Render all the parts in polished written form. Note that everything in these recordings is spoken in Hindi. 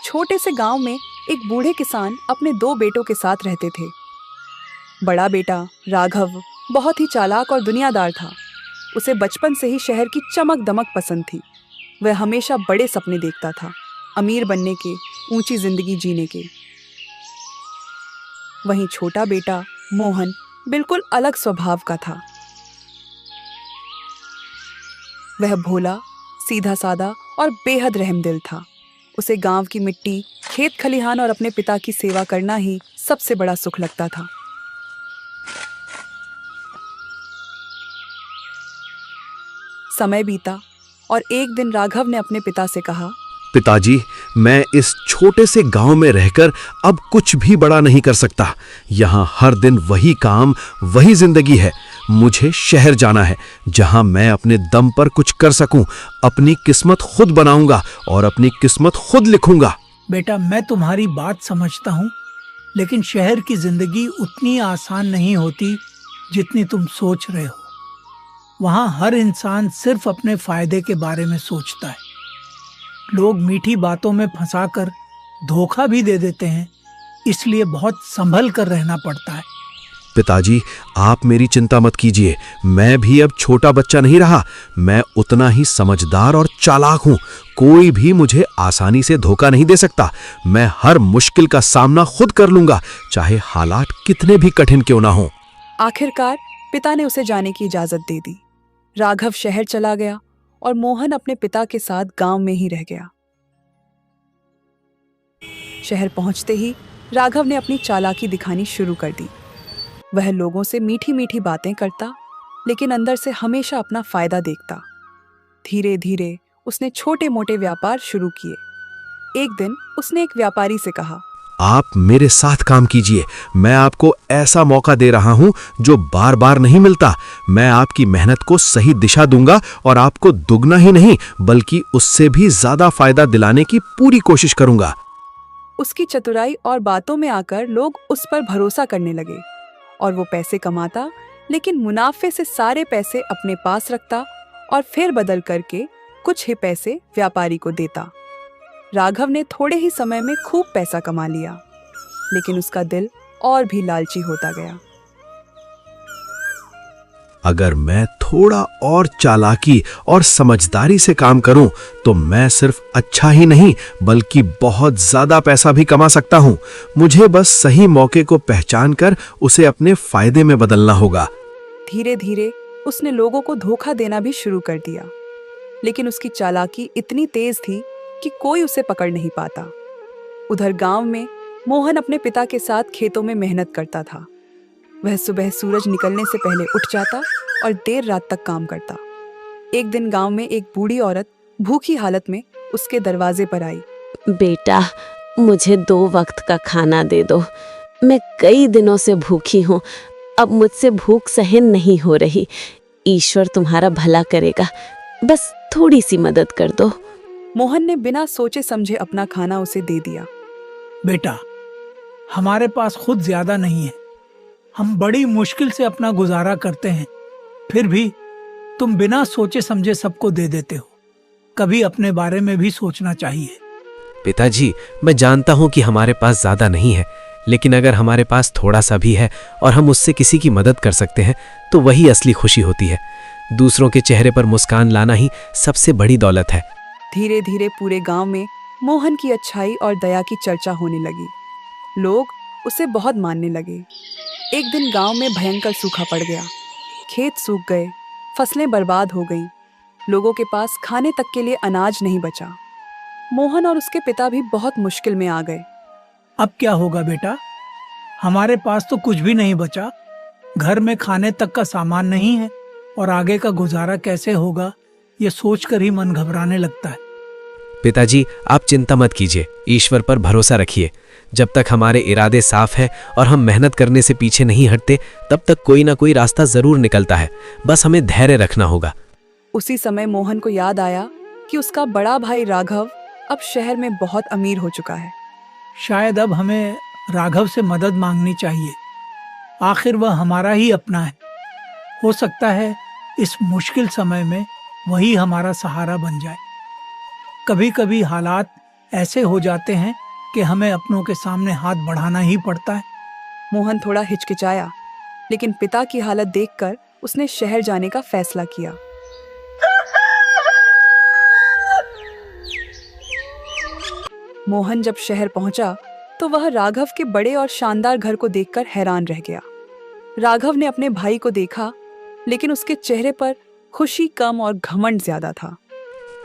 छोटे से गांव में एक बूढ़े किसान अपने दो बेटों के साथ रहते थे। बड़ा बेटा राघव बहुत ही चालाक और दुनियादार था। उसे बचपन से ही शहर की चमक दमक पसंद थी। वह हमेशा बड़े सपने देखता था, अमीर बनने के, ऊंची जिंदगी जीने के। वहीं छोटा बेटा मोहन बिल्कुल अलग स्वभाव का था। वह भोला, सीधा सादा और बेहद रहमदिल था। उसे गांव की मिट्टी, खेत खलिहान और अपने पिता की सेवा करना ही सबसे बड़ा सुख लगता था। समय बीता और एक दिन राघव ने अपने पिता से कहा, पिताजी, मैं इस छोटे से गांव में रहकर अब कुछ भी बड़ा नहीं कर सकता। यहाँ हर दिन वही काम, वही जिंदगी है। मुझे शहर जाना है, जहाँ मैं अपने दम पर कुछ कर सकूं, अपनी किस्मत खुद बनाऊंगा और अपनी किस्मत खुद लिखूंगा। बेटा, मैं तुम्हारी बात समझता हूँ, लेकिन शहर की जिंदगी उतनी आसान नहीं होती जितनी तुम सोच रहे हो। वहाँ हर इंसान सिर्फ अपने फायदे के बारे में सोचता है। लोग मीठी बातों में फंसाकर धोखा भी दे देते हैं, इसलिए बहुत संभल कर रहना पड़ता है। पिताजी, आप मेरी चिंता मत कीजिए। मैं भी अब छोटा बच्चा नहीं रहा। मैं उतना ही समझदार और चालाक हूँ। कोई भी मुझे आसानी से धोखा नहीं दे सकता। मैं हर मुश्किल का सामना खुद कर लूंगा, चाहे हालात कितने भी कठिन क्यों ना हो। आखिरकार पिता ने उसे जाने की इजाजत दे दी। राघव शहर चला गया और मोहन अपने पिता के साथ गांव में ही रह गया। शहर पहुंचते ही राघव ने अपनी चालाकी दिखानी शुरू कर दी। वह लोगों से मीठी मीठी बातें करता, लेकिन अंदर से हमेशा अपना फायदा देखता। धीरे धीरे उसने छोटे मोटे व्यापार शुरू किए। एक दिन उसने एक व्यापारी से कहा, आप मेरे साथ काम कीजिए। मैं आपको ऐसा मौका दे रहा हूं जो बार बार नहीं मिलता। मैं आपकी मेहनत को सही दिशा दूंगा और आपको दुगना ही नहीं बल्कि उससे भी ज्यादा फायदा दिलाने की पूरी कोशिश करूंगा। उसकी चतुराई और बातों में आकर लोग उस पर भरोसा करने लगे और वो पैसे कमाता, लेकिन मुनाफे से सारे पैसे अपने पास रखता और फिर बदल करके कुछ ही पैसे व्यापारी को देता। राघव ने थोड़े ही समय में खूब पैसा कमा लिया, लेकिन उसका दिल और भी लालची होता गया। अगर मैं थोड़ा और चालाकी और समझदारी से काम करूं तो मैं सिर्फ अच्छा ही नहीं बल्कि बहुत ज्यादा पैसा भी कमा सकता हूं। मुझे बस सही मौके को पहचान कर उसे अपने फायदे में बदलना होगा। धीरे धीरे उसने लोगों को धोखा देना भी शुरू कर दिया, लेकिन उसकी चालाकी इतनी तेज थी कि कोई उसे पकड़ नहीं पाता। उधर गांव में मोहन अपने पिता के साथ खेतों में मेहनत करता था। वह सुबह सूरज निकलने से पहले उठ जाता और देर रात तक काम करता। एक दिन गांव में एक बूढ़ी औरत भूखी हालत में उसके दरवाजे पर आई। बेटा, मुझे 2 वक्त का खाना दे दो। मैं कई दिनों से भूखी हूँ। अब मुझसे भूख सहन नहीं हो रही। ईश्वर तुम्हारा भला करेगा। बस थोड़ी सी मदद कर दो। मोहन ने बिना सोचे समझे अपना खाना उसे दे दिया। बेटा, हमारे पास खुद ज्यादा नहीं है। हम बड़ी मुश्किल से अपना गुजारा करते हैं, फिर भी तुम बिना सोचे समझे सबको दे देते हो। कभी अपने बारे में भी सोचना चाहिए। पिताजी, मैं जानता हूँ कि हमारे पास ज्यादा नहीं है, लेकिन अगर हमारे पास थोड़ा सा भी है और हम उससे किसी की मदद कर सकते हैं तो वही असली खुशी होती है। दूसरों के चेहरे पर मुस्कान लाना ही सबसे बड़ी दौलत है। धीरे धीरे पूरे गांव में मोहन की अच्छाई और दया की चर्चा होने लगी। लोग उसे बहुत मानने लगे। एक दिन गांव में भयंकर सूखा पड़ गया। खेत सूख गए, फसलें बर्बाद हो गईं। लोगों के पास खाने तक के लिए अनाज नहीं बचा। मोहन और उसके पिता भी बहुत मुश्किल में आ गए। अब क्या होगा बेटा? हमारे पास तो कुछ भी नहीं बचा। घर में खाने तक का सामान नहीं है और आगे का गुजारा कैसे होगा, ये सोचकर ही मन घबराने लगता है। पिताजी, आप चिंता मत कीजिए। ईश्वर पर भरोसा रखिए। जब तक हमारे इरादे साफ है और हम मेहनत करने से पीछे नहीं हटते, तब तक कोई ना कोई रास्ता जरूर निकलता है। बस हमें धैर्य रखना होगा। उसी समय मोहन को याद आया कि उसका बड़ा भाई राघव अब शहर में बहुत अमीर हो चुका है। शायद अब हमें राघव से मदद मांगनी चाहिए। आखिर वह हमारा ही अपना है। हो सकता है इस मुश्किल समय में वही हमारा सहारा बन जाए। कभी कभी हालात ऐसे हो जाते हैं कि हमें अपनों के सामने हाथ बढ़ाना ही पड़ता है। मोहन थोड़ा हिचकिचाया, लेकिन पिता की हालत देखकर उसने शहर जाने का फैसला किया। मोहन जब शहर पहुंचा तो वह राघव के बड़े और शानदार घर को देखकर हैरान रह गया। राघव ने अपने भाई को देखा, लेकिन उसके चेहरे पर खुशी कम और घमंड ज्यादा था।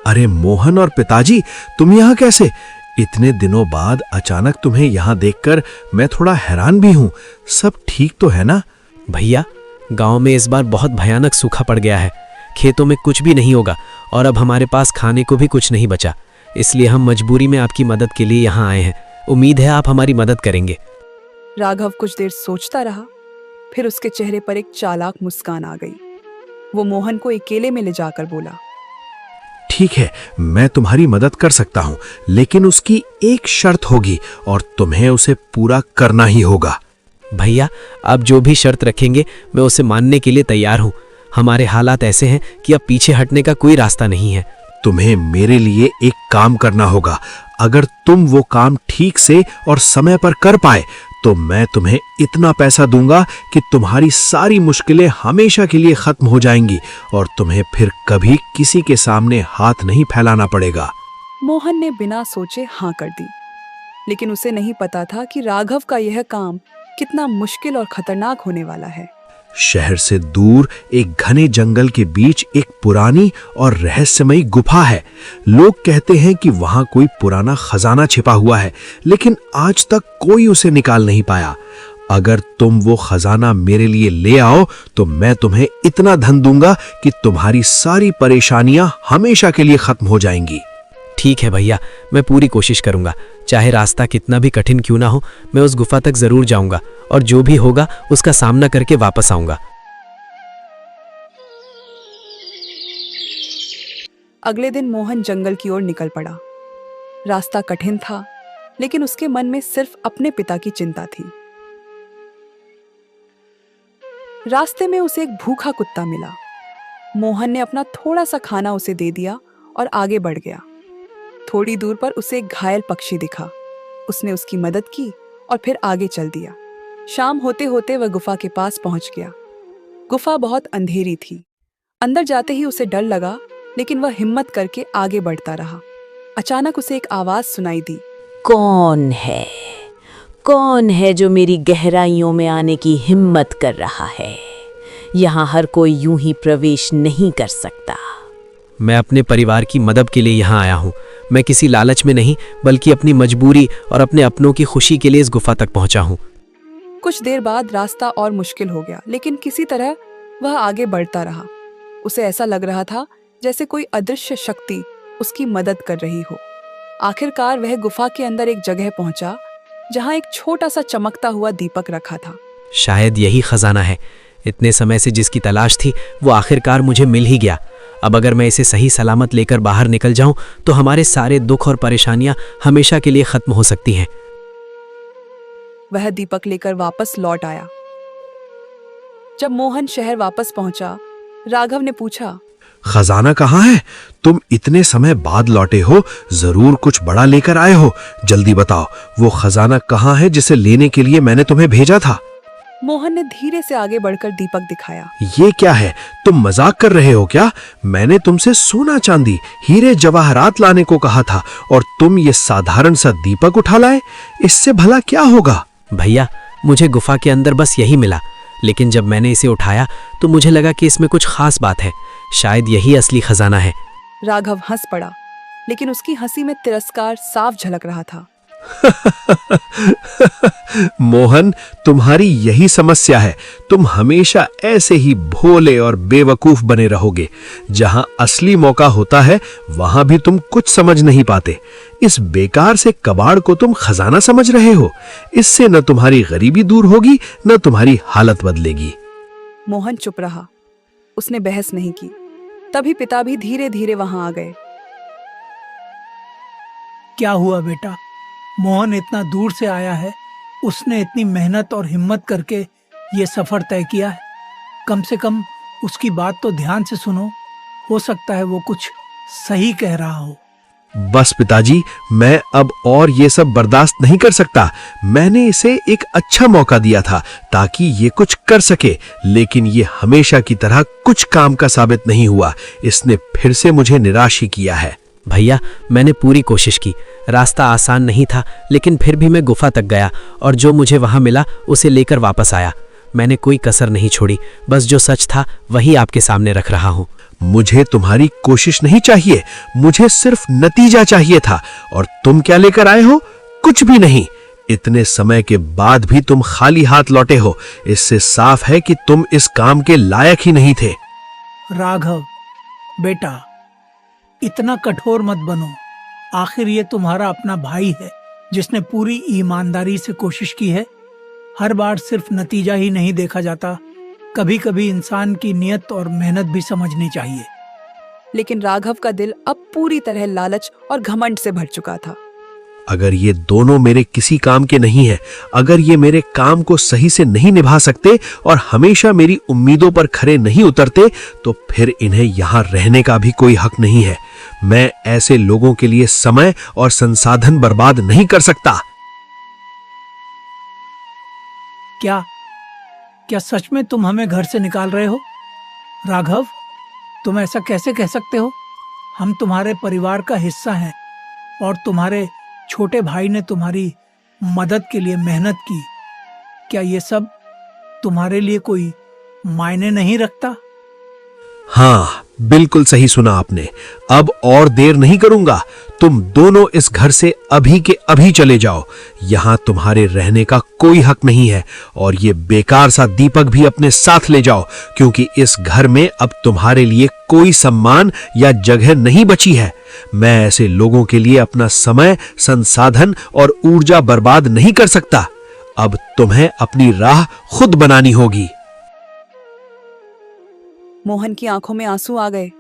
अरे मोहन और पिताजी, तुम यहाँ कैसे? इतने दिनों बाद अचानक तुम्हें यहाँ देखकर मैं थोड़ा हैरान भी हूँ। सब ठीक तो है ना? भैया, गांव में इस बार बहुत भयानक सूखा पड़ गया है। खेतों में कुछ भी नहीं होगा और अब हमारे पास खाने को भी कुछ नहीं बचा। इसलिए हम मजबूरी में आपकी मदद के लिए यहाँ आए हैं। उम्मीद है आप हमारी मदद करेंगे। राघव कुछ देर सोचता रहा, फिर उसके चेहरे पर एक चालाक मुस्कान आ गई। वो मोहन को अकेले में ले जाकर बोला, ठीक है, मैं तुम्हारी मदद कर सकता हूँ, लेकिन उसकी एक शर्त होगी और तुम्हें उसे पूरा करना ही होगा। भैया, आप जो भी शर्त रखेंगे मैं उसे मानने के लिए तैयार हूँ। हमारे हालात ऐसे हैं कि अब पीछे हटने का कोई रास्ता नहीं है। तुम्हें मेरे लिए एक काम करना होगा। अगर तुम वो काम ठीक से और समय पर कर पाए तो मैं तुम्हें इतना पैसा दूंगा कि तुम्हारी सारी मुश्किलें हमेशा के लिए खत्म हो जाएंगी और तुम्हें फिर कभी किसी के सामने हाथ नहीं फैलाना पड़ेगा। मोहन ने बिना सोचे हाँ कर दी, लेकिन उसे नहीं पता था कि राघव का यह काम कितना मुश्किल और खतरनाक होने वाला है। शहर से दूर एक घने जंगल के बीच एक पुरानी और रहस्यमयी गुफा है। लोग कहते हैं कि वहां कोई पुराना खजाना छिपा हुआ है, लेकिन आज तक कोई उसे निकाल नहीं पाया। अगर तुम वो खजाना मेरे लिए ले आओ तो मैं तुम्हें इतना धन दूंगा कि तुम्हारी सारी परेशानियां हमेशा के लिए खत्म हो जाएंगी। ठीक है भैया, मैं पूरी कोशिश करूंगा। चाहे रास्ता कितना भी कठिन क्यों ना हो, मैं उस गुफा तक जरूर जाऊंगा और जो भी होगा उसका सामना करके वापस आऊंगा। अगले दिन मोहन जंगल की ओर निकल पड़ा। रास्ता कठिन था, लेकिन उसके मन में सिर्फ अपने पिता की चिंता थी। रास्ते में उसे एक भूखा कुत्ता मिला। मोहन ने अपना थोड़ा सा खाना उसे दे दिया और आगे बढ़ गया। थोड़ी दूर पर उसे एक घायल पक्षी दिखा। उसने उसकी मदद की और फिर आगे चल दिया। शाम होते होते वह गुफा के पास पहुंच गया। गुफा बहुत अंधेरी थी। अंदर जाते ही उसे डर लगा, लेकिन वह हिम्मत करके आगे बढ़ता रहा। अचानक उसे एक आवाज सुनाई दी। कौन है? कौन है जो मेरी गहराइयों में आने की हिम्मत कर रहा है? यहाँ हर कोई यूं ही प्रवेश नहीं कर सकता। मैं अपने परिवार की मदद के लिए यहाँ आया हूँ। मैं किसी लालच में नहीं, बल्कि अपनी मजबूरी और अपने अपनों की खुशी के लिए इस गुफा तक पहुँचा हूँ। कुछ देर बाद रास्ता और मुश्किल हो गया, लेकिन किसी तरह वह आगे बढ़ता रहा। उसे ऐसा लग रहा था जैसे कोई अदृश्य शक्ति उसकी मदद कर रही हो। आखिरकार वह गुफा के अंदर एक जगह पहुंचा जहां एक छोटा सा चमकता हुआ दीपक रखा था। शायद यही खजाना है। इतने समय से जिसकी तलाश थी वो आखिरकार मुझे मिल ही गया। अब अगर मैं इसे सही सलामत लेकर बाहर निकल जाऊं तो हमारे सारे दुख और परेशानियां हमेशा के लिए खत्म हो सकती हैं। वह दीपक लेकर वापस लौट आया। जब मोहन शहर वापस पहुंचा, राघव ने पूछा, खजाना कहाँ है? तुम इतने समय बाद लौटे हो, जरूर कुछ बड़ा लेकर आए हो। जल्दी बताओ, वो खजाना कहाँ है जिसे लेने के लिए मैंने तुम्हें भेजा था? मोहन ने धीरे से आगे बढ़कर दीपक दिखाया। ये क्या है? तुम मजाक कर रहे हो क्या? मैंने तुमसे सोना चांदी हीरे जवाहरात लाने को कहा था और तुम ये साधारण सा दीपक उठा लाए। इससे भला क्या होगा? भैया, मुझे गुफा के अंदर बस यही मिला, लेकिन जब मैंने इसे उठाया तो मुझे लगा कि इसमें कुछ खास बात है। शायद यही असली खजाना है। राघव हंस पड़ा, लेकिन उसकी हंसी में तिरस्कार साफ झलक रहा था। मोहन, तुम्हारी यही समस्या है। तुम हमेशा ऐसे ही भोले और बेवकूफ बने रहोगे। जहां असली मौका होता है वहां भी तुम कुछ समझ नहीं पाते। इस बेकार से कबाड़ को तुम खजाना समझ रहे हो। इससे न तुम्हारी गरीबी दूर होगी, न तुम्हारी हालत बदलेगी। मोहन चुप रहा। उसने बहस नहीं की। तभी पिता भी धीरे धीरे वहां आ गए। क्या हुआ बेटा? मोहन इतना दूर से आया है, उसने इतनी मेहनत और हिम्मत करके ये सफर तय किया है। कम से कम उसकी बात तो ध्यान से सुनो। हो सकता है वो कुछ सही कह रहा हो। बस पिताजी, मैं अब और ये सब बर्दाश्त नहीं कर सकता। मैंने इसे एक अच्छा मौका दिया था ताकि ये कुछ कर सके, लेकिन ये हमेशा की तरह कुछ काम का साबित नहीं हुआ। इसने फिर से मुझे निराश ही किया है। भैया, मैंने पूरी कोशिश की। रास्ता आसान नहीं था, लेकिन फिर भी मैं गुफा तक गया और जो मुझे वहां मिला उसे लेकर वापस आया। मैंने कोई कसर नहीं छोड़ी, बस जो सच था वही आपके सामने रख रहा हूं। मुझे तुम्हारी कोशिश नहीं चाहिए, मुझे सिर्फ नतीजा चाहिए था। और तुम क्या लेकर आए हो? कुछ भी नहीं। इतने समय के बाद भी तुम खाली हाथ लौटे हो। इससे साफ है कि तुम इस काम के लायक ही नहीं थे। राघव बेटा, इतना कठोर मत बनो। आखिर ये तुम्हारा अपना भाई है जिसने पूरी ईमानदारी से कोशिश की है। हर बार सिर्फ नतीजा ही नहीं देखा जाता, कभी कभी इंसान की नियत और मेहनत भी समझनी चाहिए। लेकिन राघव का दिल अब पूरी तरह लालच और घमंड से भर चुका था। अगर ये दोनों मेरे किसी काम के नहीं हैं, अगर ये मेरे काम को सही से नहीं निभा सकते और हमेशा मेरी उम्मीदों पर खरे नहीं उतरते, तो फिर इन्हें यहाँ रहने का भी कोई हक नहीं है। मैं ऐसे लोगों के लिए समय और संसाधन बर्बाद नहीं कर सकता। क्या सच में तुम हमें घर से निकाल रहे हो? राघव, तुम ऐसा कैसे कह सकते हो? हम तुम्हारे परिवार का हिस्सा हैं और तुम्हारे छोटे भाई ने तुम्हारी मदद के लिए मेहनत की। क्या ये सब तुम्हारे लिए कोई मायने नहीं रखता? हाँ, बिल्कुल सही सुना आपने। अब और देर नहीं करूंगा। तुम दोनों इस घर से अभी के अभी चले जाओ। यहां तुम्हारे रहने का कोई हक नहीं है। और ये बेकार सा दीपक भी अपने साथ ले जाओ, क्योंकि इस घर में अब तुम्हारे लिए कोई सम्मान या जगह नहीं बची है। मैं ऐसे लोगों के लिए अपना समय, संसाधन और ऊर्जा बर्बाद नहीं कर सकता। अब तुम्हें अपनी राह खुद बनानी होगी। मोहन की आंखों में आंसू आ गए,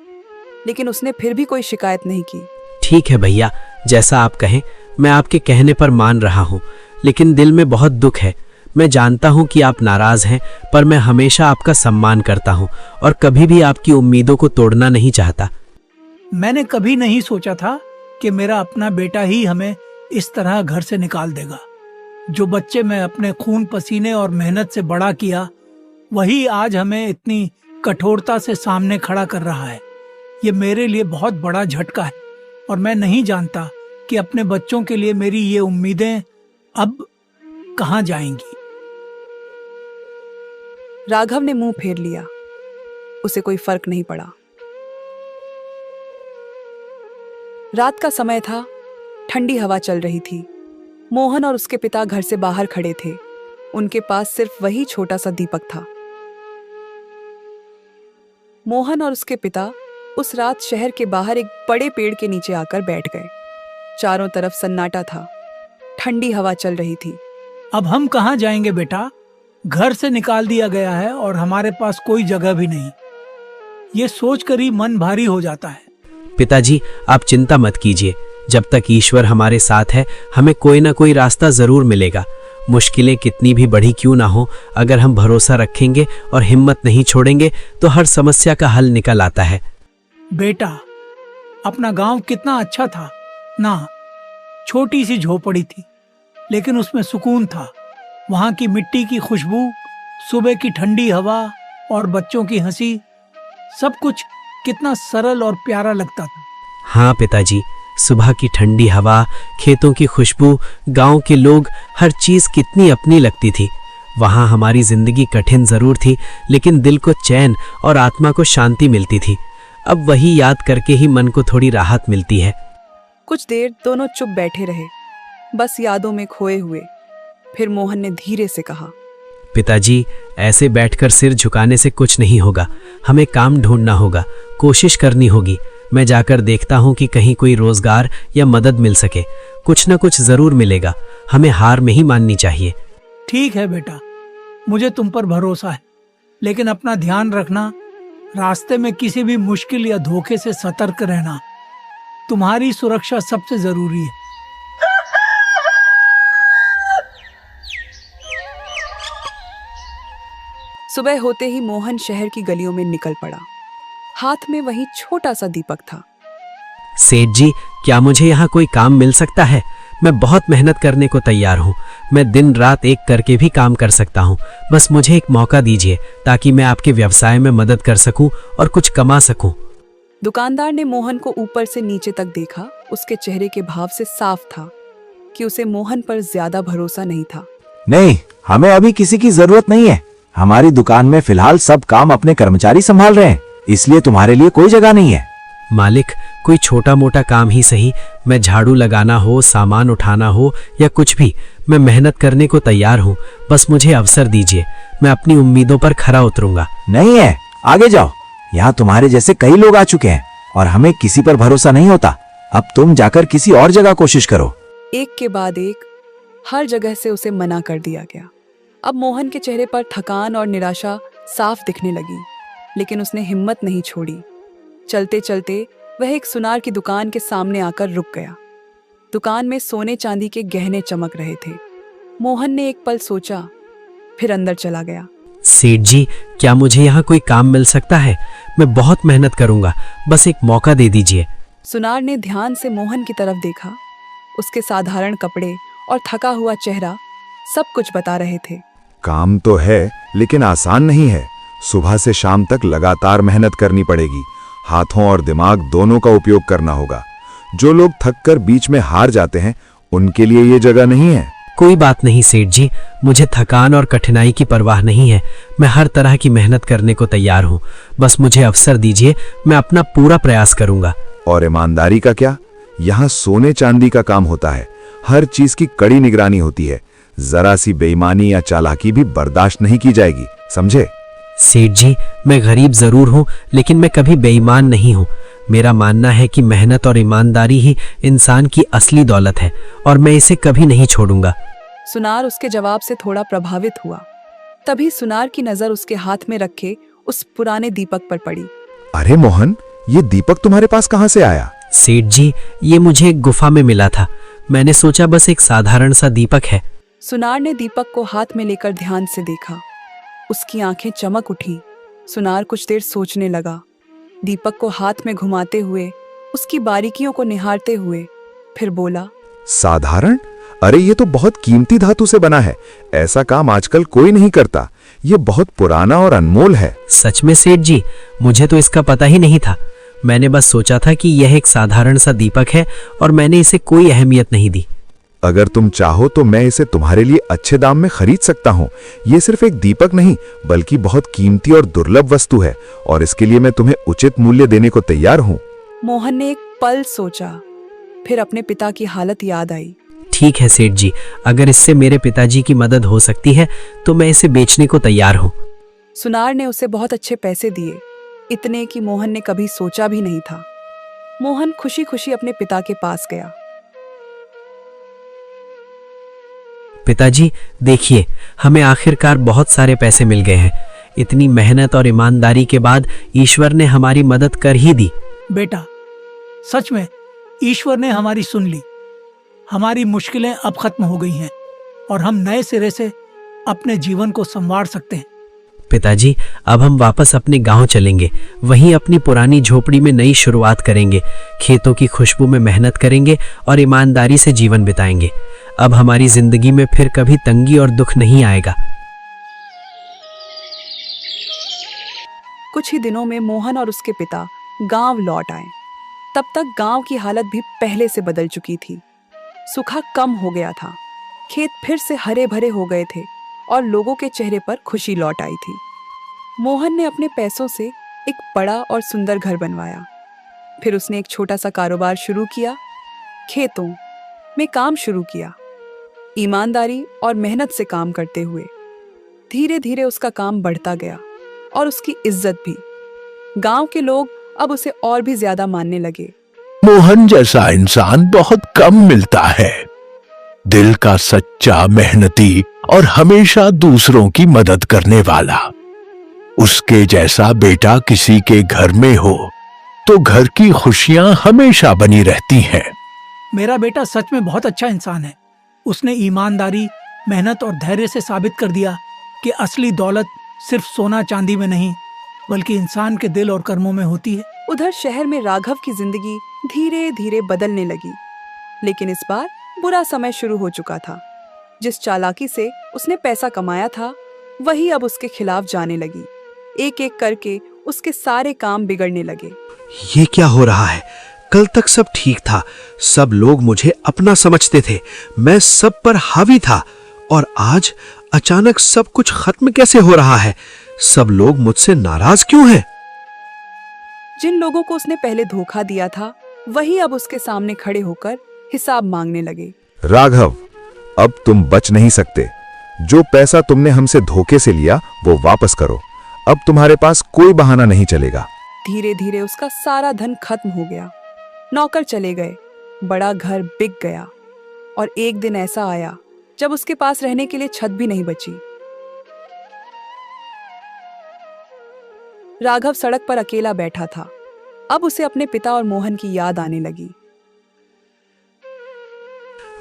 लेकिन उसने फिर भी कोई शिकायत नहीं की। ठीक है भैया, जैसा आप कहें। मैं आपके कहने पर मान रहा हूँ, लेकिन दिल में बहुत दुख है। मैं जानता हूँ कि आप नाराज हैं, पर मैं हमेशा आपका सम्मान करता हूँ और कभी भी आपकी उम्मीदों को तोड़ना नहीं चाहता। मैंने कभी नहीं सोचा था कि मेरा अपना बेटा ही हमें इस तरह घर से निकाल देगा। जो बच्चे मैं अपने खून पसीने और मेहनत से बड़ा किया, वही आज हमें इतनी कठोरता से सामने खड़ा कर रहा है। ये मेरे लिए बहुत बड़ा झटका है और मैं नहीं जानता कि अपने बच्चों के लिए मेरी ये उम्मीदें अब कहाँ जाएंगी। राघव ने मुंह फेर लिया। उसे कोई फर्क नहीं पड़ा। रात का समय था, ठंडी हवा चल रही थी। मोहन और उसके पिता घर से बाहर खड़े थे। उनके पास सिर्फ वही छोटा सा दीपक था। मोहन और उसके पिता उस रात शहर के बाहर एक बड़े पेड़ के नीचे आकर बैठ गए। चारों तरफ सन्नाटा था, ठंडी हवा चल रही थी। अब हम कहाँ जाएंगे बेटा? घर से निकाल दिया गया है और हमारे पास कोई जगह भी नहीं। ये सोचकर ही मन भारी हो जाता है। पिताजी, आप चिंता मत कीजिए। जब तक ईश्वर हमारे साथ है, हमें कोई ना कोई रास्ता जरूर मिलेगा। मुश्किलें कितनी भी बड़ी क्यों ना हो, अगर हम भरोसा रखेंगे और हिम्मत नहीं छोड़ेंगे तो हर समस्या का हल निकल आता है। बेटा, अपना गांव कितना अच्छा था ना। छोटी सी झोपड़ी थी, लेकिन उसमें सुकून था। वहां की मिट्टी की खुशबू, सुबह की ठंडी हवा और बच्चों की हंसी, सब कुछ कितना सरल और प्यारा लगता था। हाँ पिताजी, सुबह की ठंडी हवा, खेतों की खुशबू, गांव के लोग, हर चीज कितनी अपनी लगती थी। वहां हमारी जिंदगी कठिन जरूर थी, लेकिन दिल को चैन और आत्मा को शांति मिलती थी। अब वही याद करके ही मन को थोड़ी राहत मिलती है। कुछ देर दोनों चुप बैठे रहे, बस यादों में खोए हुए। फिर मोहन ने धीरे से कहा, पिताजी, ऐसे बैठकर सिर झुकाने से कुछ नहीं होगा। हमें काम ढूंढना होगा, कोशिश करनी होगी। मैं जाकर देखता हूँ कि कहीं कोई रोजगार या मदद मिल सके। कुछ न कुछ जरूर मिलेगा। हमें हार नहीं माननी चाहिए। ठीक है बेटा, मुझे तुम पर भरोसा है, लेकिन अपना ध्यान रखना। रास्ते में किसी भी मुश्किल या धोखे से सतर्क रहना। तुम्हारी सुरक्षा सबसे जरूरी है। सुबह होते ही मोहन शहर की गलियों में निकल पड़ा। हाथ में वही छोटा सा दीपक था। सेठ जी, क्या मुझे यहाँ कोई काम मिल सकता है? मैं बहुत मेहनत करने को तैयार हूँ। मैं दिन रात एक करके भी काम कर सकता हूँ। बस मुझे एक मौका दीजिए ताकि मैं आपके व्यवसाय में मदद कर सकूँ और कुछ कमा सकूँ। दुकानदार ने मोहन को ऊपर से नीचे तक देखा। उसके चेहरे के भाव से साफ था कि उसे मोहन पर ज्यादा भरोसा नहीं था। नहीं, हमें अभी किसी की जरूरत नहीं है। हमारी दुकान में फिलहाल सब काम अपने कर्मचारी संभाल रहे हैं, इसलिए तुम्हारे लिए कोई जगह नहीं है। मालिक, कोई छोटा मोटा काम ही सही, मैं झाड़ू लगाना हो, सामान उठाना हो या कुछ भी, मैं मेहनत करने को तैयार हूँ। बस मुझे अवसर दीजिए, मैं अपनी उम्मीदों पर खरा उतरूंगा। नहीं है, आगे जाओ। यहाँ तुम्हारे जैसे कई लोग आ चुके हैं और हमें किसी पर भरोसा नहीं होता। अब तुम जाकर किसी और जगह कोशिश करो। एक के बाद एक हर जगह से उसे मना कर दिया गया। अब मोहन के चेहरे पर थकान और निराशा साफ दिखने लगी, लेकिन उसने हिम्मत नहीं छोड़ी। चलते चलते वह एक सुनार की दुकान के सामने आकर रुक गया। दुकान में सोने चांदी के गहने चमक रहे थे। मोहन ने एक पल सोचा, फिर अंदर चला गया। सेठ जी, क्या मुझे यहाँ कोई काम मिल सकता है? मैं बहुत मेहनत करूंगा, बस एक मौका दे दीजिए। सुनार ने ध्यान से मोहन की तरफ देखा। उसके साधारण कपड़े और थका हुआ चेहरा सब कुछ बता रहे थे। काम तो है, लेकिन आसान नहीं है। सुबह से शाम तक लगातार मेहनत करनी पड़ेगी। हाथों और दिमाग दोनों का उपयोग करना होगा। जो लोग थक कर बीच में हार जाते हैं, उनके लिए ये जगह नहीं है। कोई बात नहीं सेठ जी, मुझे थकान और कठिनाई की परवाह नहीं है। मैं हर तरह की मेहनत करने को तैयार हूँ। बस मुझे अवसर दीजिए, मैं अपना पूरा प्रयास करूंगा। और ईमानदारी का क्या? यहाँ सोने चांदी का काम होता है। हर चीज की कड़ी निगरानी होती है। जरा सी बेईमानी या चालाकी भी बर्दाश्त नहीं की जाएगी, समझे? सेठ जी, मैं गरीब जरूर हूँ, लेकिन मैं कभी बेईमान नहीं हूँ। मेरा मानना है कि मेहनत और ईमानदारी ही इंसान की असली दौलत है और मैं इसे कभी नहीं छोड़ूंगा। सुनार उसके जवाब से थोड़ा प्रभावित हुआ। तभी सुनार की नजर उसके हाथ में रखे उस पुराने दीपक पर पड़ी। अरे मोहन, ये दीपक तुम्हारे पास कहाँ से आया? सेठ जी, ये मुझे एक गुफा में मिला था। मैंने सोचा बस एक साधारण सा दीपक है। सुनार ने दीपक को हाथ में लेकर ध्यान से देखा। उसकी आंखें चमक उठी। सुनार कुछ देर सोचने लगा, दीपक को हाथ में घुमाते हुए, उसकी बारीकियों को निहारते हुए। फिर बोला, साधारण? अरे ये तो बहुत कीमती धातु से बना है। ऐसा काम आजकल कोई नहीं करता। ये बहुत पुराना और अनमोल है। सच में सेठ जी, मुझे तो इसका पता ही नहीं था। मैंने बस सोचा था कि यह एक साधारण सा दीपक है और मैंने इसे कोई अहमियत नहीं दी। अगर तुम चाहो तो मैं इसे तुम्हारे लिए अच्छे दाम में खरीद सकता हूँ। ये सिर्फ एक दीपक नहीं, बल्कि बहुत कीमती और दुर्लभ वस्तु है, और इसके लिए मैं तुम्हें उचित मूल्य देने को तैयार हूँ। मोहन ने एक पल सोचा, फिर अपने पिता की हालत याद आई। ठीक है सेठ जी, अगर इससे मेरे पिताजी की मदद हो सकती है तो मैं इसे बेचने को तैयार हूँ। सुनार ने उसे बहुत अच्छे पैसे दिए, इतने कि मोहन ने कभी सोचा भी नहीं था। मोहन खुशी खुशी अपने पिता के पास गया। पिताजी, देखिए, हमें आखिरकार बहुत सारे पैसे मिल गए हैं। इतनी मेहनत और ईमानदारी के बाद ईश्वर ने हमारी मदद कर ही दी। बेटा, सच में ईश्वर ने हमारी सुन ली। हमारी मुश्किलें अब खत्म हो गई हैं और हम नए सिरे से अपने जीवन को संवार सकते हैं। पिताजी, अब हम वापस अपने गांव चलेंगे। वहीं अपनी पुरानी झोपड़ी में नई शुरुआत करेंगे। खेतों की खुशबू में मेहनत करेंगे और ईमानदारी से जीवन बिताएंगे। अब हमारी जिंदगी में फिर कभी तंगी और दुख नहीं आएगा। कुछ ही दिनों में मोहन और उसके पिता गांव लौट आए। तब तक गांव की हालत भी पहले से बदल चुकी थी। सूखा कम हो गया था, खेत फिर से हरे भरे हो गए थे और लोगों के चेहरे पर खुशी लौट आई थी। मोहन ने अपने पैसों से एक बड़ा और सुंदर घर बनवाया। फिर उसने एक छोटा सा कारोबार शुरू किया। खेतों में काम शुरू किया, ईमानदारी और मेहनत से काम करते हुए। धीरे धीरे उसका काम बढ़ता गया और उसकी इज्जत भी। गांव के लोग अब उसे और भी ज्यादा मानने लगे। मोहन जैसा इंसान बहुत कम मिलता है। दिल का सच्चा, मेहनती और हमेशा दूसरों की मदद करने वाला। उसके जैसा बेटा किसी के घर में हो तो घर की खुशियां हमेशा बनी रहती हैं। मेरा बेटा सच में बहुत अच्छा इंसान है। उसने ईमानदारी, मेहनत और धैर्य से साबित कर दिया कि असली दौलत सिर्फ सोना चांदी में नहीं, बल्कि इंसान के दिल और कर्मों में होती है। उधर शहर में राघव की जिंदगी धीरे धीरे बदलने लगी। लेकिन इस बार बुरा समय शुरू हो चुका था। जिस चालाकी से उसने पैसा कमाया था, वही अब उसके खिलाफ जाने लगी। एक एक करके उसके सारे काम बिगड़ने लगे। ये क्या हो रहा है? कल तक सब ठीक था, सब लोग मुझे अपना समझते थे, मैं सब पर हावी था, और आज अचानक सब कुछ खत्म कैसे हो रहा है? सब लोग मुझसे नाराज क्यों हैं? जिन लोगों को उसने पहले धोखा दिया था, वही अब उसके सामने खड़े होकर हिसाब मांगने लगे। राघव, अब तुम बच नहीं सकते। जो पैसा तुमने हमसे धोखे से लिया वो वापस करो। अब तुम्हारे पास कोई बहाना नहीं चलेगा। धीरे धीरे उसका सारा धन खत्म हो गया। नौकर चले गए, बड़ा घर बिक गया, और एक दिन ऐसा आया जब उसके पास रहने के लिए छत भी नहीं बची। राघव सड़क पर अकेला बैठा था। अब उसे अपने पिता और मोहन की याद आने लगी।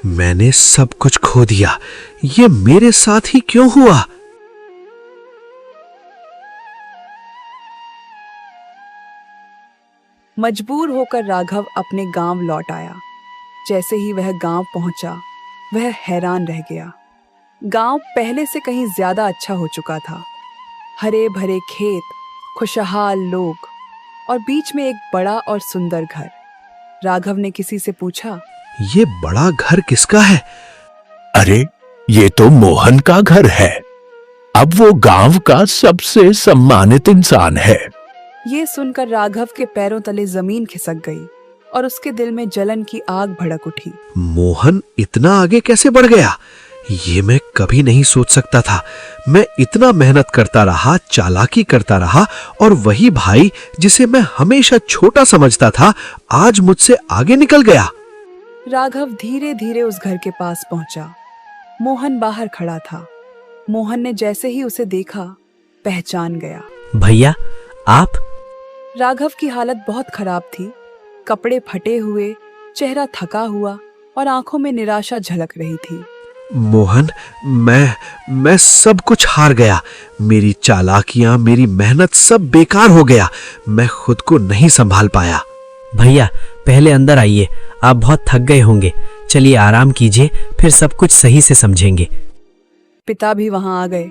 मैंने सब कुछ खो दिया, ये मेरे साथ ही क्यों हुआ? मजबूर होकर राघव अपने गांव लौट आया। जैसे ही वह गांव पहुंचा, वह हैरान रह गया। गांव पहले से कहीं ज्यादा अच्छा हो चुका था। हरे भरे खेत, खुशहाल लोग, और बीच में एक बड़ा और सुंदर घर। राघव ने किसी से पूछा, ये बड़ा घर किसका है? अरे, ये तो मोहन का घर है। अब वो गांव का सबसे सम्मानित इंसान है। ये सुनकर राघव के पैरों तले जमीन खिसक गई और उसके दिल में जलन की आग भड़क उठी। मोहन इतना आगे कैसे बढ़ गया? ये मैं कभी नहीं सोच सकता था। मैं इतना मेहनत करता रहा, चालाकी करता रहा, और वही भाई जिसे मैं हमेशा छोटा समझता था, आज मुझसे आगे निकल गया। राघव धीरे धीरे उस घर के पास पहुंचा। मोहन बाहर खड़ा था। मोहन ने जैसे ही उसे देखा, पहचान गया। भैया, आप? राघव की हालत बहुत खराब थी। कपड़े फटे हुए, चेहरा थका हुआ, और आंखों में निराशा झलक रही थी। मोहन, मैं सब कुछ हार गया। मेरी चालाकियां, मेरी मेहनत सब बेकार हो गया। मैं खुद को नहीं संभाल पाया। भैया, पहले अंदर आइए, आप बहुत थक गए होंगे। चलिए आराम कीजिए, फिर सब कुछ सही से समझेंगे। पिता भी वहां आ गए।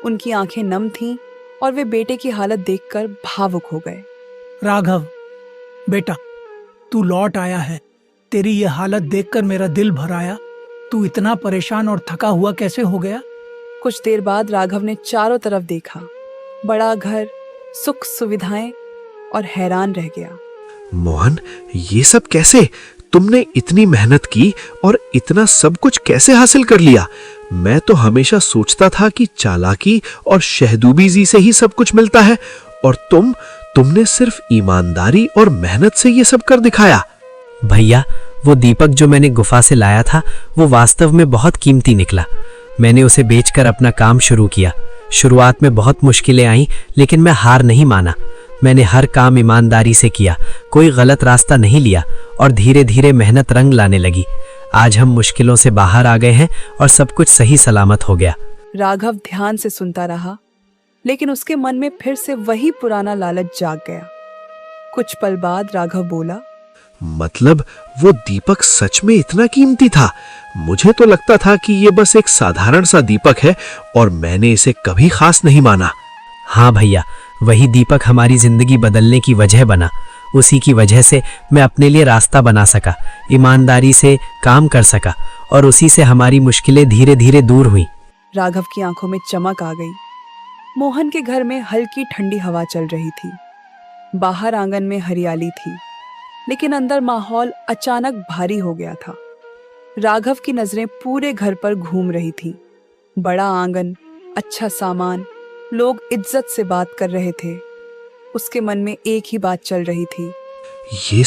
उनकी आंखें नम थीं और वे बेटे की हालत देखकर भावुक हो गए। राघव, बेटा, तू लौट आया है। तेरी ये हालत देखकर मेरा दिल भर आया। तू इतना परेशान और थका हुआ कैसे हो गया? कुछ देर बाद राघव ने चारों तरफ देखा। बड़ा घर, सुख सुविधाएं, और हैरान रह गया। मोहन, ये सब कैसे? तुमने इतनी मेहनत की और इतना सब कुछ कैसे हासिल कर लिया? मैं तो हमेशा सोचता था कि चालाकी और शहदूबीजी से ही सब कुछ मिलता है, और तुमने सिर्फ ईमानदारी और मेहनत से ये सब कर दिखाया। भैया, वो दीपक जो मैंने गुफा से लाया था, वो वास्तव में बहुत कीमती निकला। मैंने उसे बेचकर अपना काम शुरू किया। शुरुआत में बहुत मुश्किलें आईं, लेकिन मैं हार नहीं माना। मैंने हर काम ईमानदारी से किया, कोई गलत रास्ता नहीं लिया, और धीरे धीरे मेहनत रंग लाने लगी। आज हम मुश्किलों से बाहर आ गए हैं और सब कुछ सही सलामत हो गया। राघव ध्यान से सुनता रहा, लेकिन उसके मन में फिर से वही पुराना लालच जाग गया। कुछ पल बाद राघव बोला, मतलब वो दीपक सच में इतना कीमती था? मुझे तो लगता था कि ये बस एक साधारण सा दीपक है, और मैंने इसे कभी खास नहीं माना। हाँ भैया, वही दीपक हमारी जिंदगी बदलने की वजह बना। उसी की वजह से मैं अपने लिए रास्ता बना सका, ईमानदारी से काम कर सका, और उसी से हमारी मुश्किलें धीरे धीरे दूर हुई। राघव की आंखों में चमक आ गई। मोहन के घर में हल्की ठंडी हवा चल रही थी। बाहर आंगन में हरियाली थी, लेकिन अंदर माहौल अचानक भारी हो गया था। राघव की नजरें पूरे घर पर घूम रही थीं। बड़ा आंगन, अच्छा सामान, लोग इज्जत से बात कर रहे थे। उसके मन में एक ही बात चल रही थी, ये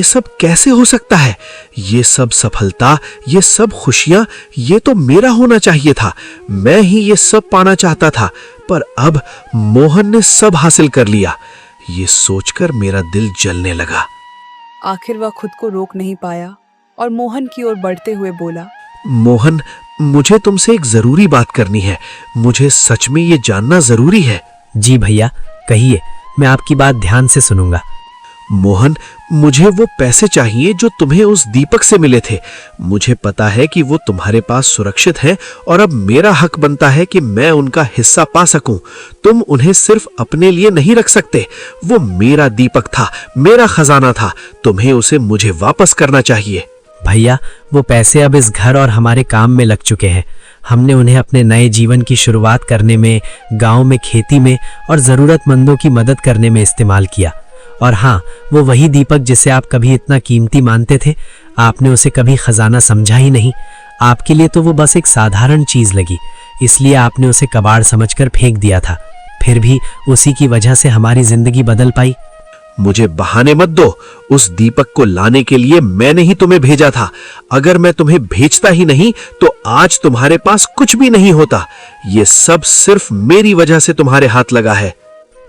सब कैसे हो सकता है? ये सब सफलता, ये सब खुशियां, ये तो मेरा होना चाहिए था। मैं ही ये सब पाना चाहता था, पर अब मोहन ने सब हासिल कर लिया। ये सोचकर मेरा दिल जलने लगा। आखिर वह खुद को रोक नहीं पाया और मोहन की ओर बढ़ते हुए बोला, मोहन, मुझे तुमसे एक जरूरी बात करनी है। मुझे सच में ये जानना जरूरी है। जी भैया, कहिए, मैं आपकी बात ध्यान से सुनूंगा। मोहन, मुझे वो पैसे चाहिए जो तुम्हें उस दीपक से मिले थे। मुझे पता है कि वो तुम्हारे पास सुरक्षित हैं और अब मेरा हक बनता है कि मैं उनका हिस्सा पा सकूं। तुम उन्हें सिर्फ अपने लिए नहीं रख सकते। वो मेरा दीपक था, मेरा खजाना था। तुम्हें उसे मुझे वापस करना चाहिए। भैया, वो पैसे अब इस घर और हमारे काम में लग चुके हैं। हमने उन्हें अपने नए जीवन की शुरुआत करने में, गांव में खेती में और ज़रूरतमंदों की मदद करने में इस्तेमाल किया। और हाँ, वो वही दीपक जिसे आप कभी इतना कीमती मानते थे, आपने उसे कभी खजाना समझा ही नहीं। आपके लिए तो वो बस एक साधारण चीज लगी, इसलिए आपने उसे कबाड़ समझकर फेंक दिया था। फिर भी उसी की वजह से हमारी जिंदगी बदल पाई। मुझे बहाने मत दो। उस दीपक को लाने के लिए मैंने ही तुम्हें भेजा था। अगर मैं तुम्हें भेजता ही नहीं तो आज तुम्हारे पास कुछ भी नहीं होता। ये सब सिर्फ मेरी वजह से तुम्हारे हाथ लगा है।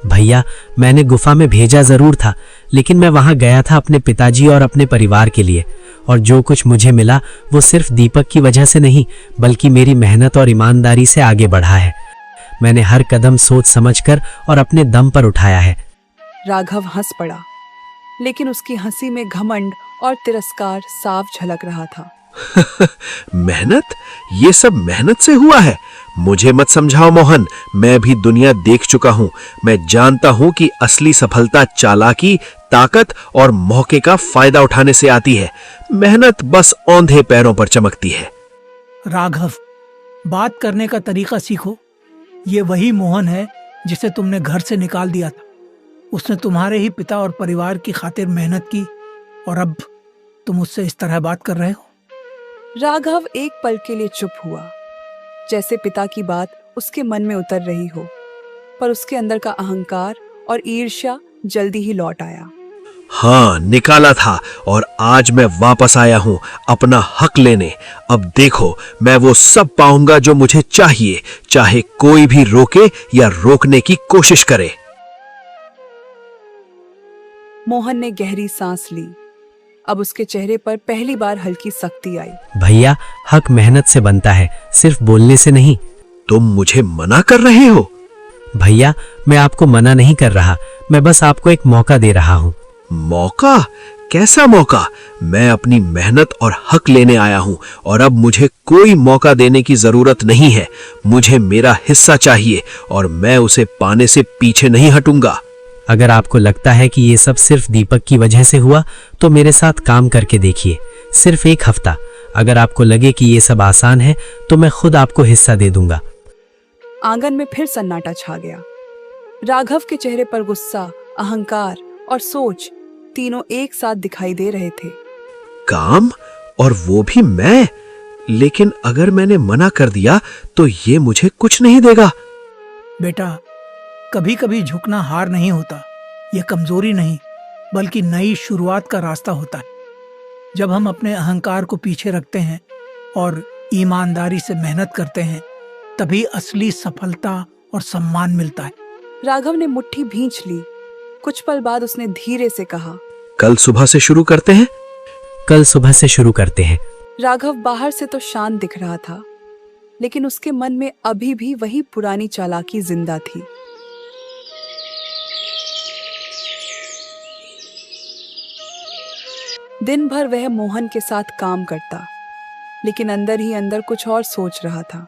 भैया, मैंने गुफा में भेजा जरूर था, लेकिन मैं वहां गया था अपने पिताजी और अपने परिवार के लिए। और जो कुछ मुझे मिला वो सिर्फ दीपक की वजह से नहीं, बल्कि मेरी मेहनत और ईमानदारी से आगे बढ़ा है। मैंने हर कदम सोच समझकर और अपने दम पर उठाया है। राघव हंस पड़ा, लेकिन उसकी हंसी में घमंड और तिरस्कार साफ झलक रहा था। मेहनत? ये सब मेहनत से हुआ है? मुझे मत समझाओ मोहन, मैं भी दुनिया देख चुका हूं। मैं जानता हूं कि असली सफलता चालाकी, ताकत और मौके का फायदा उठाने से आती है। मेहनत बस औंधे पैरों पर चमकती है। राघव, बात करने का तरीका सीखो। ये वही मोहन है जिसे तुमने घर से निकाल दिया था। उसने तुम्हारे ही पिता और परिवार की खातिर मेहनत की और अब तुम उससे इस तरह बात कर रहे हो। राघव एक पल के लिए चुप हुआ, जैसे पिता की बात उसके मन में उतर रही हो, पर उसके अंदर का अहंकार और ईर्ष्या जल्दी ही लौट आया। हाँ, निकाला था और आज मैं वापस आया हूं अपना हक लेने। अब देखो, मैं वो सब पाऊंगा जो मुझे चाहिए, चाहे कोई भी रोके या रोकने की कोशिश करे। मोहन ने गहरी सांस ली। अब उसके चेहरे पर पहली बार हल्की सख्ती आई। भैया, हक मेहनत से बनता है, सिर्फ बोलने से नहीं। तुम मुझे मना कर रहे हो? भैया, मैं आपको मना नहीं कर रहा, मैं बस आपको एक मौका दे रहा हूँ। मौका? कैसा मौका? मैं अपनी मेहनत और हक लेने आया हूं और अब मुझे कोई मौका देने की जरूरत नहीं है। मुझे मेरा हिस्सा चाहिए और मैं उसे पाने से पीछे नहीं हटूंगा। अगर आपको लगता है कि ये सब सिर्फ दीपक की वजह से हुआ, तो मेरे साथ काम करके देखिए, सिर्फ एक हफ्ता। अगर आपको लगे कि ये सब आसान है, तो मैं खुद आपको हिस्सा दे दूंगा। आंगन में फिर सन्नाटा छा गया। राघव के चेहरे पर गुस्सा, अहंकार और सोच तीनों एक साथ दिखाई दे रहे थे। काम? और वो भी मैं? लेकिन अगर मैंने मना कर दिया तो ये मुझे कुछ नहीं देगा। बेटा, कभी कभी झुकना हार नहीं होता। यह कमजोरी नहीं, बल्कि नई शुरुआत का रास्ता होता है। जब हम अपने अहंकार को पीछे रखते हैं और ईमानदारी से मेहनत करते हैं, तभी असली सफलता और सम्मान मिलता है। राघव ने मुट्ठी भींच ली। कुछ पल बाद उसने धीरे से कहा, कल सुबह से शुरू करते हैं? कल सुबह से शुरू करते हैं। राघव बाहर से तो शांत दिख रहा था, लेकिन उसके मन में अभी भी वही पुरानी चालाकी जिंदा थी। दिन भर वह मोहन के साथ काम करता, लेकिन अंदर ही अंदर कुछ और सोच रहा था।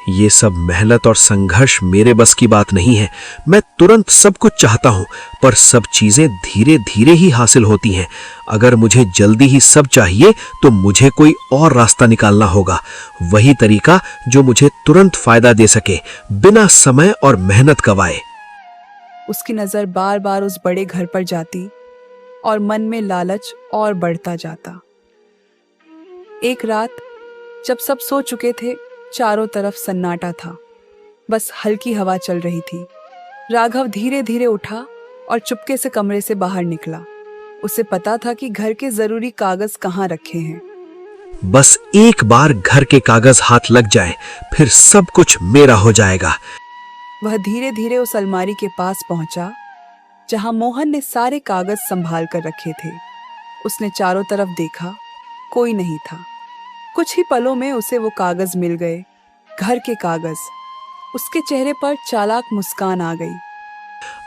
ये सब मेहनत और संघर्ष मेरे बस की बात नहीं है। मैं तुरंत सब कुछ चाहता हूं, पर सब चीजें धीरे धीरे ही हासिल होती हैं। अगर मुझे जल्दी ही सब चाहिए तो मुझे कोई और रास्ता निकालना होगा, वही तरीका जो मुझे तुरंत फायदा दे सके, बिना समय और मेहनत गवाए। उसकी नजर बार बार उस बड़े घर पर जाती और मन में लालच और बढ़ता जाता। एक रात जब सब सो चुके थे, चारों तरफ सन्नाटा था, बस हल्की हवा चल रही थी। राघव धीरे धीरे उठा और चुपके से कमरे से बाहर निकला। उसे पता था कि घर के जरूरी कागज कहाँ रखे हैं। बस एक बार घर के कागज हाथ लग जाए, फिर सब कुछ मेरा हो जाएगा। वह धीरे धीरे उस अलमारी के पास पहुंचा जहां मोहन ने सारे कागज संभाल कर रखे थे। उसने चारों तरफ देखा, कोई नहीं था। कुछ ही पलों में उसे वो कागज मिल गए, घर के कागज। उसके चेहरे पर चालाक मुस्कान आ गई।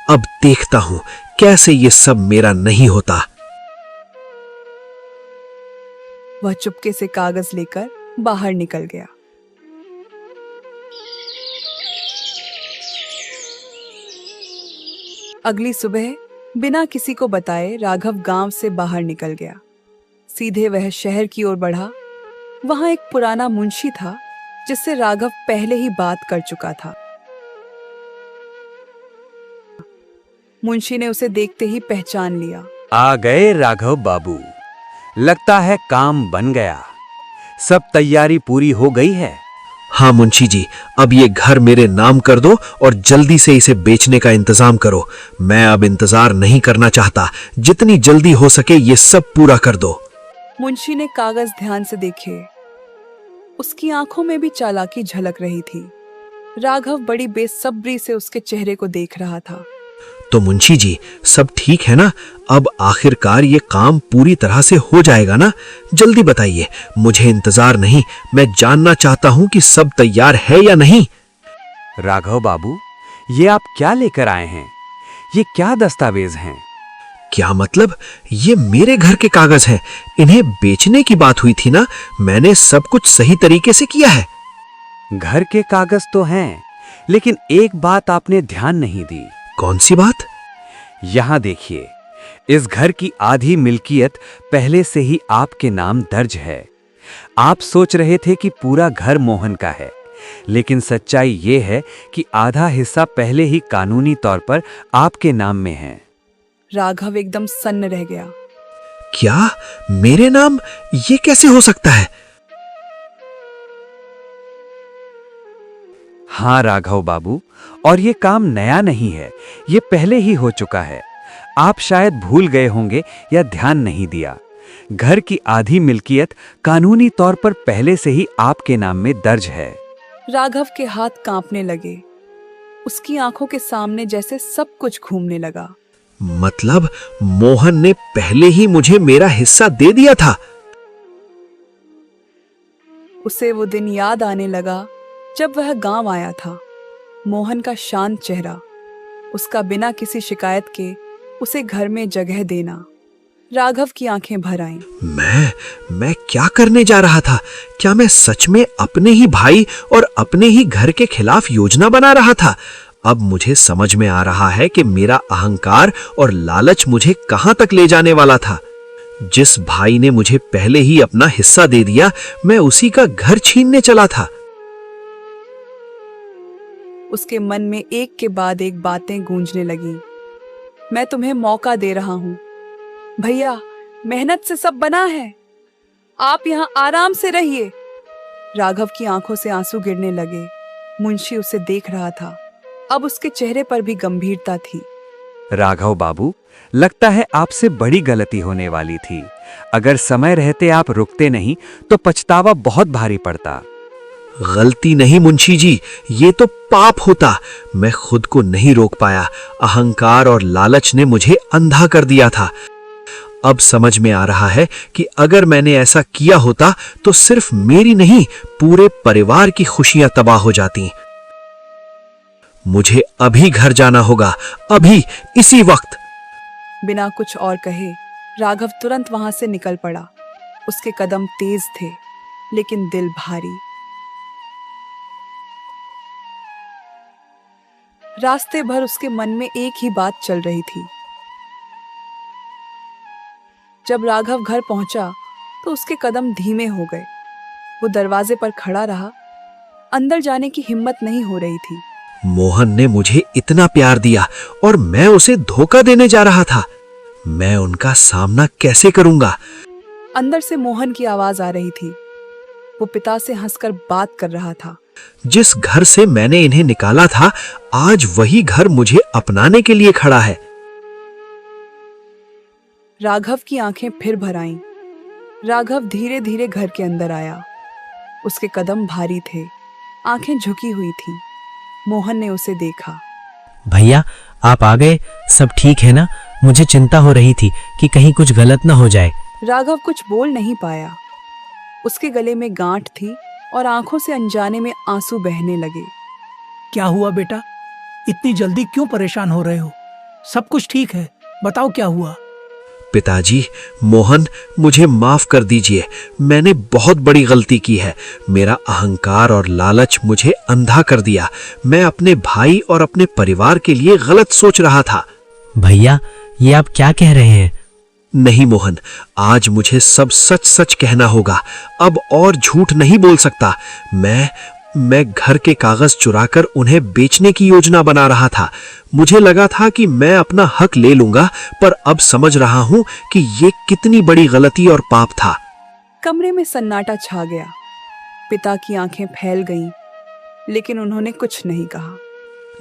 अब देखता हूं कैसे ये सब मेरा नहीं होता। वह चुपके से कागज लेकर बाहर निकल गया। अगली सुबह बिना किसी को बताए राघव गांव से बाहर निकल गया। सीधे वह शहर की ओर बढ़ा। वहां एक पुराना मुंशी था जिससे राघव पहले ही बात कर चुका था। मुंशी ने उसे देखते ही पहचान लिया। आ गए राघव बाबू, लगता है काम बन गया। सब तैयारी पूरी हो गई है। हाँ मुंशी जी, अब ये घर मेरे नाम कर दो और जल्दी से इसे बेचने का इंतजाम करो। मैं अब इंतजार नहीं करना चाहता, जितनी जल्दी हो सके ये सब पूरा कर दो। मुंशी ने कागज ध्यान से देखे। उसकी आंखों में भी चालाकी झलक रही थी। राघव बड़ी बेसब्री से उसके चेहरे को देख रहा था। तो मुंशी जी, सब ठीक है ना? अब आखिरकार ये काम पूरी तरह से हो जाएगा ना? जल्दी बताइए, मुझे इंतजार नहीं, मैं जानना चाहता हूं कि सब तैयार है या नहीं। राघव बाबू, ये आप क्या लेकर आए हैं? ये क्या दस्तावेज हैं? क्या मतलब? ये मेरे घर के कागज हैं। इन्हें बेचने की बात हुई थी ना? मैंने सब कुछ सही तरीके से किया है। घर के कागज तो हैं, लेकिन एक बात आपने ध्यान नहीं दी। कौन सी बात? यहां देखिए, इस घर की आधी मिल्कियत पहले से ही आपके नाम दर्ज है। आप सोच रहे थे कि पूरा घर मोहन का है, लेकिन सच्चाई ये है कि आधा हिस्सा पहले ही कानूनी तौर पर आपके नाम में है। राघव एकदम सन्न रह गया। क्या मेरे नाम? ये कैसे हो सकता है? हाँ राघव बाबू, और ये काम नया नहीं है, ये पहले ही हो चुका है। आप शायद भूल गए होंगे या ध्यान नहीं दिया। घर की आधी मिल्कियत कानूनी तौर पर पहले से ही आपके नाम में दर्ज है। राघव के हाथ कांपने लगे। उसकी आंखों के सामने जैसे सब कुछ घूमने लगा। मतलब मोहन ने पहले ही मुझे मेरा हिस्सा दे दिया था? उसे वो दिन याद आने लगा जब वह गांव आया था। मोहन का शांत चेहरा, उसका बिना किसी शिकायत के उसे घर में जगह देना। राघव की आंखें भर आईं। मैं क्या करने जा रहा था? क्या मैं सच में अपने ही भाई और अपने ही घर के खिलाफ योजना बना रहा था? अब मुझे समझ में आ रहा है कि मेरा अहंकार और लालच मुझे कहां तक ले जाने वाला था। जिस भाई ने मुझे पहले ही अपना हिस्सा दे दिया, मैं उसी का घर छीनने चला था। उसके मन में एक के बाद एक बातें गूंजने लगीं। मैं तुम्हें मौका दे रहा हूं भैया, मेहनत से सब बना है, आप यहां आराम से रहिए। राघव की आंखों से आंसू गिरने लगे। मुंशी उसे देख रहा था। अब उसके चेहरे पर भी गंभीरता थी। राघव बाबू, लगता है आपसे बड़ी गलती होने वाली थी। अगर समय रहते आप रुकते नहीं तो पछतावा बहुत भारी पड़ता। गलती नहीं मुंशी जी, ये तो पाप होता। मैं खुद को नहीं रोक पाया। अहंकार और लालच ने मुझे अंधा कर दिया था। अब समझ में आ रहा है कि अगर मैंने ऐसा किया होता तो सिर्फ मेरी नहीं, पूरे परिवार की खुशियां तबाह हो जाती। मुझे अभी घर जाना होगा, अभी, इसी वक्त। बिना कुछ और कहे राघव तुरंत वहां से निकल पड़ा। उसके कदम तेज थे, लेकिन दिल भारी। रास्ते भर उसके मन में एक ही बात चल रही थी। जब राघव घर पहुंचा तो उसके कदम धीमे हो गए। वो दरवाजे पर खड़ा रहा। अंदर जाने की हिम्मत नहीं हो रही थी। मोहन ने मुझे इतना प्यार दिया और मैं उसे धोखा देने जा रहा था। मैं उनका सामना कैसे करूंगा? अंदर से मोहन की आवाज आ रही थी। वो पिता से हंसकर बात कर रहा था। जिस घर से मैंने इन्हें निकाला था, आज वही घर मुझे अपनाने के लिए खड़ा है। राघव की आंखें फिर भर आईं। राघव धीरे धीरे घर के अंदर आया। उसके कदम भारी थे, आंखें झुकी हुई थीं। मोहन ने उसे देखा। भैया, आप आ गए, सब ठीक है ना? मुझे चिंता हो रही थी कि कहीं कुछ गलत ना हो जाए। राघव कुछ बोल नहीं पाया। उसके गले में गांठ थी और आंखों से अनजाने में आंसू बहने लगे। क्या हुआ बेटा? इतनी जल्दी क्यों परेशान हो रहे हो? सब कुछ ठीक है, बताओ क्या हुआ। पिताजी, मोहन, मुझे माफ कर दीजिए। मैंने बहुत बड़ी गलती की है। मेरा अहंकार और लालच मुझे अंधा कर दिया। मैं अपने भाई और अपने परिवार के लिए गलत सोच रहा था। भैया, ये आप क्या कह रहे हैं? नहीं मोहन, आज मुझे सब सच सच कहना होगा। अब और झूठ नहीं बोल सकता। मैं घर के कागज चुराकर उन्हें बेचने की योजना बना रहा था। मुझे लगा था कि मैं अपना हक ले लूंगा, पर अब समझ रहा हूं कि ये कितनी बड़ी गलती और पाप था। कमरे में सन्नाटा छा गया। पिता की आंखें फैल गईं, लेकिन उन्होंने कुछ नहीं कहा।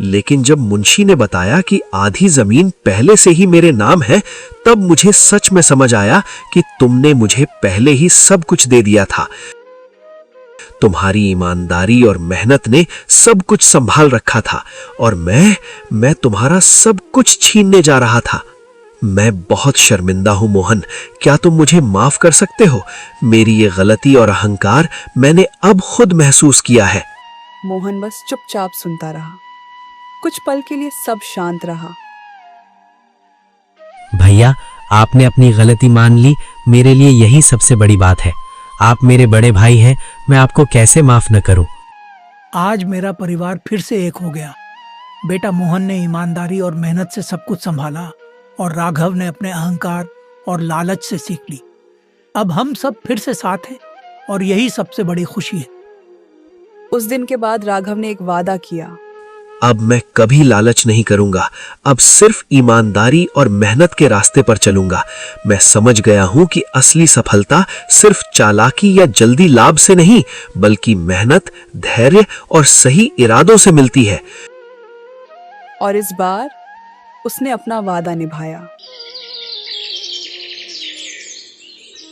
लेकिन जब मुंशी ने बताया कि आधी जमीन पहले से ही मेरे नाम है, तब मुझे सच में समझ आया कि तुमने मुझे पहले ही सब कुछ दे दिया था। तुम्हारी ईमानदारी और मेहनत ने सब कुछ संभाल रखा था, और मैं तुम्हारा सब कुछ छीनने जा रहा था। मैं बहुत शर्मिंदा हूं मोहन। क्या तुम मुझे माफ कर सकते हो? मेरी ये गलती और अहंकार मैंने अब खुद महसूस किया है। मोहन बस चुपचाप सुनता रहा। कुछ पल के लिए सब शांत रहा। भैया, आपने अपनी गलती मान ली, मेरे लिए यही सबसे बड़ी बात है। आप मेरे बड़े भाई हैं, मैं आपको कैसे माफ न करूं। आज मेरा परिवार फिर से एक हो गया। बेटा मोहन ने ईमानदारी और मेहनत से सब कुछ संभाला, और राघव ने अपने अहंकार और लालच से सीख ली। अब हम सब फिर से साथ हैं, और यही सबसे बड़ी खुशी है। उस दिन के बाद राघव ने एक वादा किया। अब मैं कभी लालच नहीं करूंगा। अब सिर्फ ईमानदारी और मेहनत के रास्ते पर चलूंगा। मैं समझ गया हूं कि असली सफलता सिर्फ चालाकी या जल्दी लाभ से नहीं, बल्कि मेहनत, धैर्य और सही इरादों से मिलती है। और इस बार उसने अपना वादा निभाया।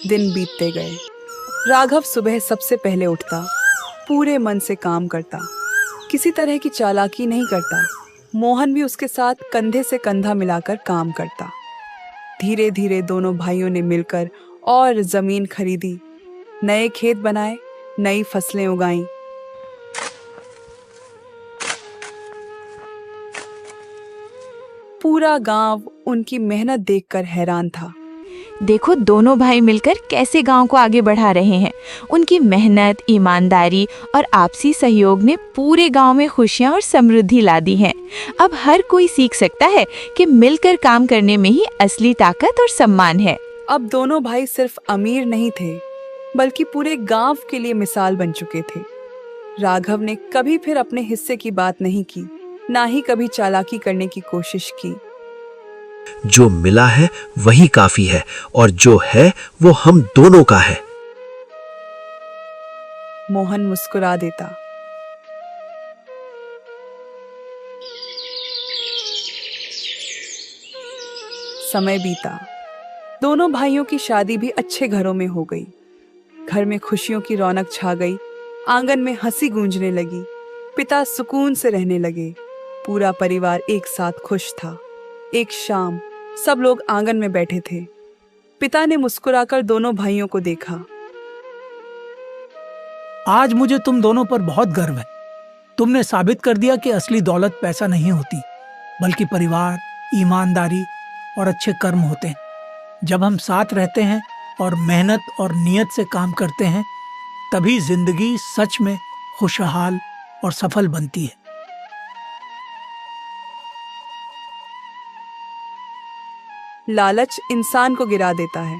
दिन बीतते गए। राघव सुबह सबसे पहले उठता, पूरे मन से काम करता, किसी तरह की चालाकी नहीं करता। मोहन भी उसके साथ कंधे से कंधा मिलाकर काम करता। धीरे धीरे दोनों भाइयों ने मिलकर और जमीन खरीदी, नए खेत बनाए, नई फसलें उगाईं। पूरा गांव उनकी मेहनत देखकर हैरान था। देखो, दोनों भाई मिलकर कैसे गांव को आगे बढ़ा रहे हैं। उनकी मेहनत, ईमानदारी और आपसी सहयोग ने पूरे गांव में खुशियां और समृद्धि ला दी है। अब हर कोई सीख सकता है कि मिलकर काम करने में ही असली ताकत और सम्मान है। अब दोनों भाई सिर्फ अमीर नहीं थे, बल्कि पूरे गांव के लिए मिसाल बन चुके थे। राघव ने कभी फिर अपने हिस्से की बात नहीं की, ना ही कभी चालाकी करने की कोशिश की। जो मिला है वही काफी है, और जो है वो हम दोनों का है। मोहन मुस्कुरा देता। समय बीता। दोनों भाइयों की शादी भी अच्छे घरों में हो गई। घर में खुशियों की रौनक छा गई। आंगन में हंसी गूंजने लगी। पिता सुकून से रहने लगे। पूरा परिवार एक साथ खुश था। एक शाम सब लोग आंगन में बैठे थे। पिता ने मुस्कुराकर दोनों भाइयों को देखा। आज मुझे तुम दोनों पर बहुत गर्व है। तुमने साबित कर दिया कि असली दौलत पैसा नहीं होती, बल्कि परिवार, ईमानदारी और अच्छे कर्म होते हैं। जब हम साथ रहते हैं और मेहनत और नियत से काम करते हैं, तभी जिंदगी सच में खुशहाल और सफल बनती है। लालच इंसान को गिरा देता है,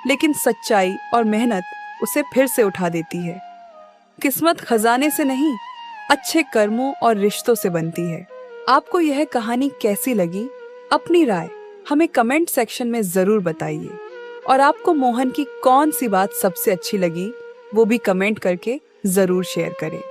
लेकिन सच्चाई और मेहनत उसे फिर से उठा देती है। किस्मत खजाने से नहीं, अच्छे कर्मों और रिश्तों से बनती है। आपको यह कहानी कैसी लगी? अपनी राय हमें कमेंट सेक्शन में जरूर बताइए, और आपको मोहन की कौन सी बात सबसे अच्छी लगी वो भी कमेंट करके जरूर शेयर करें।